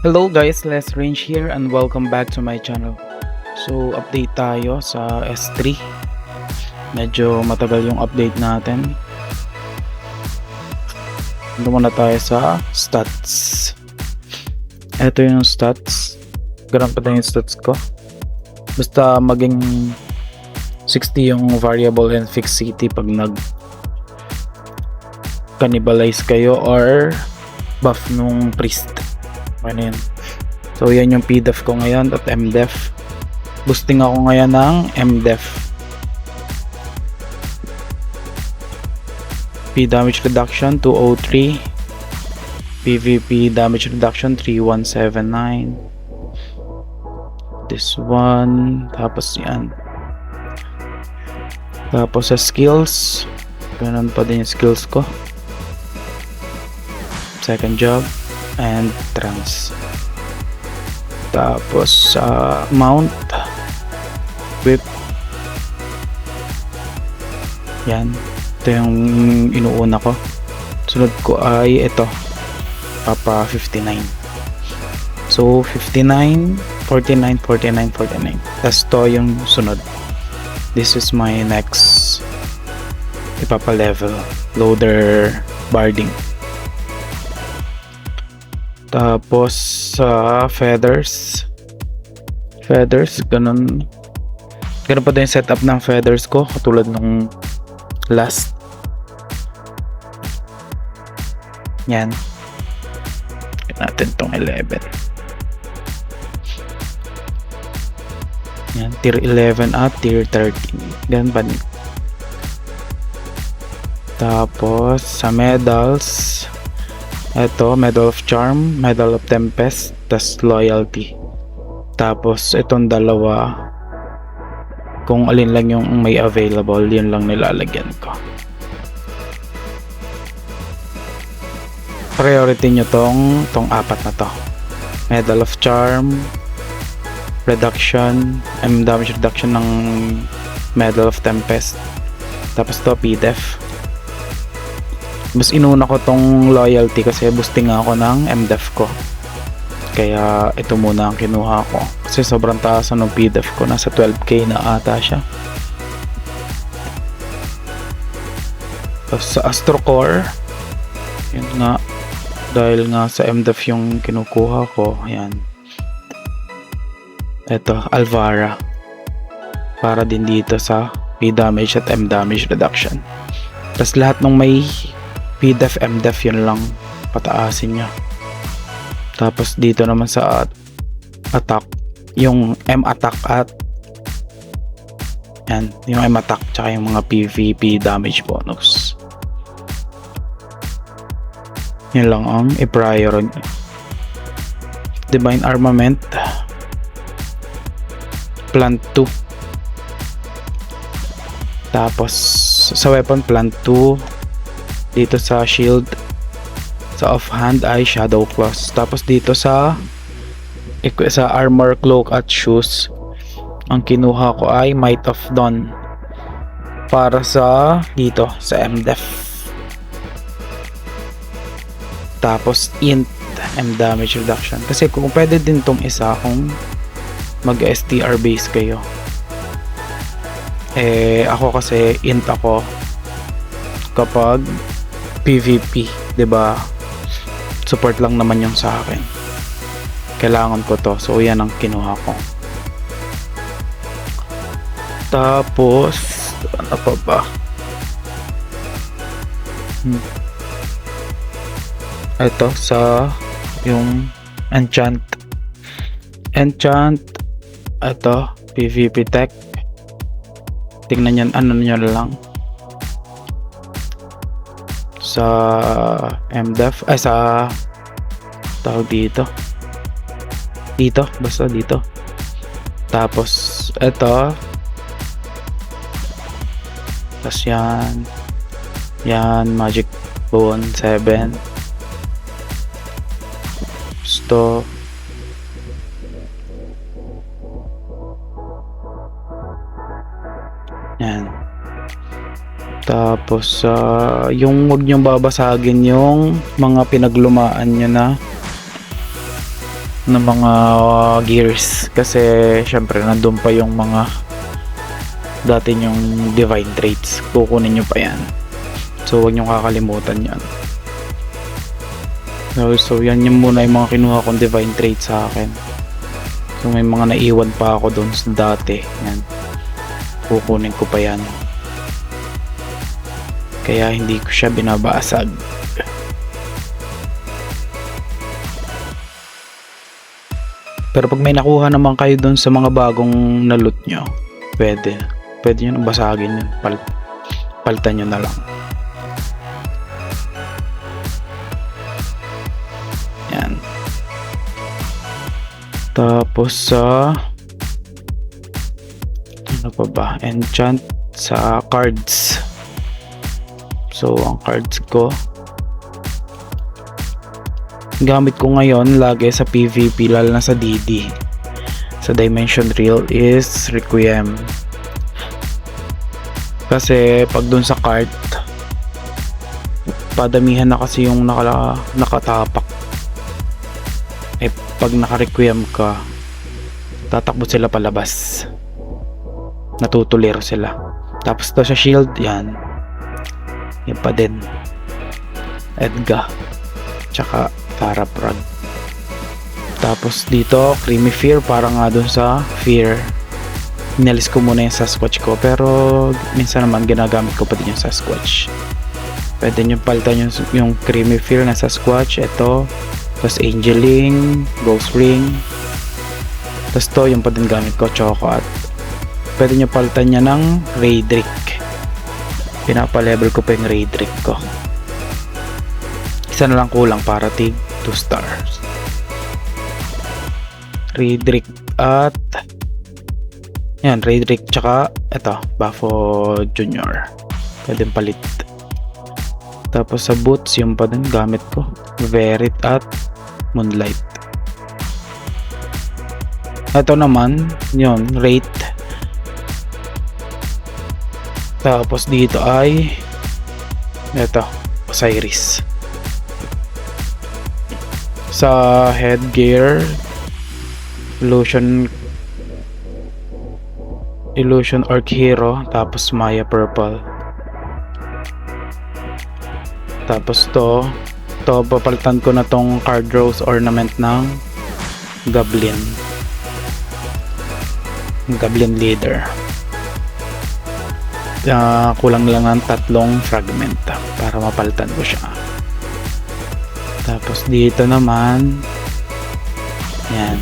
Hello guys, Les Range here and welcome back to my channel. So update tayo sa S3. Medyo matagal yung update natin. Punta muna tayo sa stats. Ito yung stats. Ganun pa din yung stats ko. Basta maging 60 yung variable and fixed city pag nag cannibalize kayo or buff nung priest. Ano yun? So yan yung PDEF ko ngayon at MDEF. Boosting ako ngayon ng MDEF. P damage reduction 203. PVP damage reduction 3179. This one. Tapos yan. Tapos sa skills. Ganun pa din yung skills ko. Second job. And trans. Tapos sa mount, whip, yan, ito yung inuuna ko. Sunod ko ay ito, Papa 59. So 59, 49, 49, 49. Tapos to yung sunod. This is my next ipapa level, loader barding. Tapos sa feathers, ganun pa din yung setup ng feathers ko katulad nung last. Yan, natin tong 11. Yan, tier 11 at tier 13. Ganun pa din. Tapos sa medals, ito, Medal of Charm, Medal of Tempest, tas Loyalty. Tapos itong dalawa, kung alin lang yung may available, yun lang nilalagyan ko. Priority nyo tong apat na to. Medal of Charm, reduction, damage reduction ng Medal of Tempest. Tapos to PDEF. Mas inuna ko tong loyalty kasi boosting ako ng MDEF ko. Kaya ito muna ang kinuha ko. Kasi sobrang taas ng PDEF ko. Nasa 12k na ata siya. Tapos sa Astro Core, yun nga. Dahil nga sa MDEF yung kinukuha ko. Ayan. Ito, Alvara. Para din dito sa P damage at M damage reduction. Tapos lahat ng may PDEF, MDEF, yun lang pataasin nyo. Tapos dito naman sa attack, yung M attack at yan, yung M attack tsaka yung mga PVP damage bonus. Yun lang ang i-prior. Divine Armament, Plant 2. Tapos sa weapon, Plant 2. Dito sa shield, sa offhand ay Shadow Claws. Tapos dito sa armor, cloak at shoes, ang kinuha ko ay Might of Dawn para sa dito sa MDEF. Tapos int M damage reduction, kasi kung pwede din tong isa kung mag STR base kayo. Ako kasi int ako kapag PVP, 'di ba? Support lang naman yung sa akin. Kailangan ko to. So yan ang kinuha ko. Tapos ano pa ba? Ito sa yung enchant. Ito PVP tech. Tingnan niyo ano niyo lang. Sa MDEF ay sa tawag dito basta dito. Tapos ito, tapos yan Magic Bone 7. Gusto yan. Tapos yung wag nyo babasagin yung mga pinaglumaan nyo na ng mga gears kasi syempre nandun pa yung mga dati yung divine traits, kukunin nyo pa yan, so huwag nyo kakalimutan yan. So yan yung muna yung mga kinuha kong divine traits sa akin. So may mga naiwan pa ako dun sa dati, yan, kukunin ko pa yan, kaya hindi ko siya binabasag. Pero pag may nakuha naman kayo dun sa mga bagong na loot nyo, pwede nyo nang basagin yun, palitan nyo na lang. Yan. Tapos sa ano pa ba, enchant sa cards. So ang cards ko gamit ko ngayon lagi sa PvP, lalo na sa DD, sa Dimension Reel, is Requiem. Kasi pag dun sa cart, padamihan na kasi yung nakatapak. Pag naka-Requiem ka, tatakbo sila palabas, natutuliro sila. Tapos to sa shield, yan pa din, Edga tsaka Taraprag. Tapos dito Creamy Fear, para nga dun sa Fear, inalis ko muna yung Sasquatch ko, pero minsan naman ginagamit ko pa din yung Sasquatch. Pwede nyo palitan yung Creamy Fear na Sasquatch, ito, tapos Angeling, Ghost Ring, tapos to yung pa din gamit ko, Chocoat. Pwede nyo palitan nya ng Raydrick, pinapalevel ko pa yung Raydrick ko. Isa na lang kulang para tig 2 stars. Raydrick at yan, Raydrick tsaka ito, Buffo Junior, pwedeng palit. Tapos sa boots, yung pa din gamit ko, Verit at Moonlight. Ito naman yun, Rate. Tapos dito ay ito, Osiris. Sa headgear, Illusion Orc Hero, tapos Maya Purple. Tapos to papalitan ko na tong Card Rose ornament ng Goblin Leader. Kulang lang ng 3 fragment para mapalitan ko siya. Tapos dito naman, yan,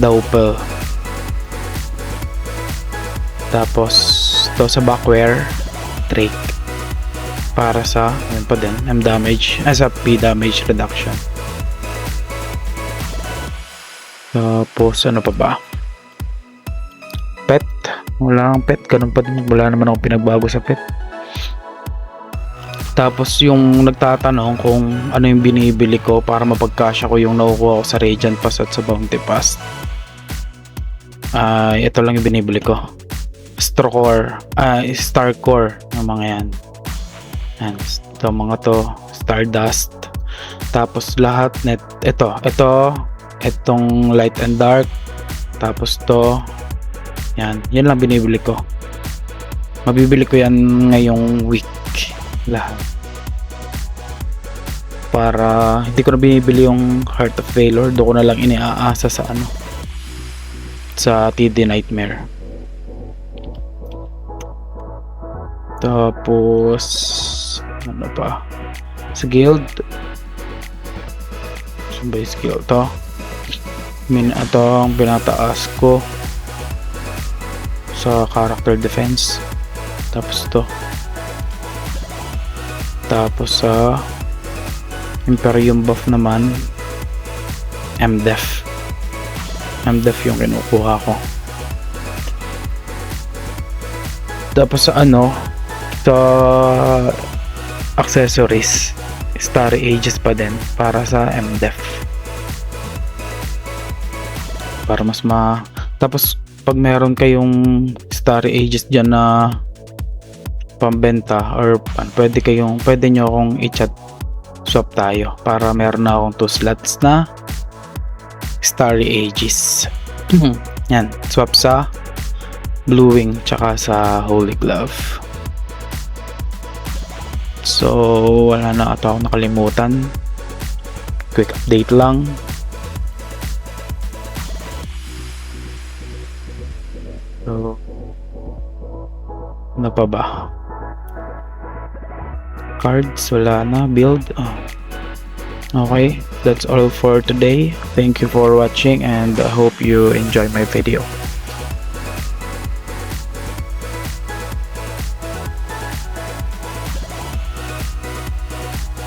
Doppel. Tapos to sa backwear, Drake, para sa yan pa din, M damage, sa P damage reduction. Tapos ano pa ba, pet, wala kang pet, ganun pa din, wala naman akong pinagbago sa pet. Tapos yung nagtatanong kung ano yung binibili ko para mapagkasya ko yung nakukuha ko sa Radiant Pass at sa Bounty Pass, ito lang yung binibili ko, Starcore ng mga yan. Yan, ito mga to, Stardust. Tapos lahat net, itong Light and Dark. Tapos to, yan lang binibili ko. Mabibili ko yan ngayong week lahat, para hindi ko na binibili yung Heart of Valor, doon ko na lang iniaasa sa sa TD Nightmare. Tapos ano pa sa guild, sabay skill to, ito ang pinataas ko sa character defense. Tapos to, tapos sa Imperium buff naman, MDef yung kinukuha ko. Tapos sa sa accessories, Starry Ages pa din para sa MDef, para mas tapos pag meron kayong Starry Ages dyan na pambenta, or pwede nyo akong i-chat, swap tayo, para meron na akong 2 slots na Starry Aegis. Yan, swap sa Blue Wing tsaka sa Holy Glove. So, wala na ata ako nakalimutan. Quick update lang. So, ano pa ba? Cards, wala na. Build. Okay, that's all for today. Thank you for watching and I hope you enjoy my video.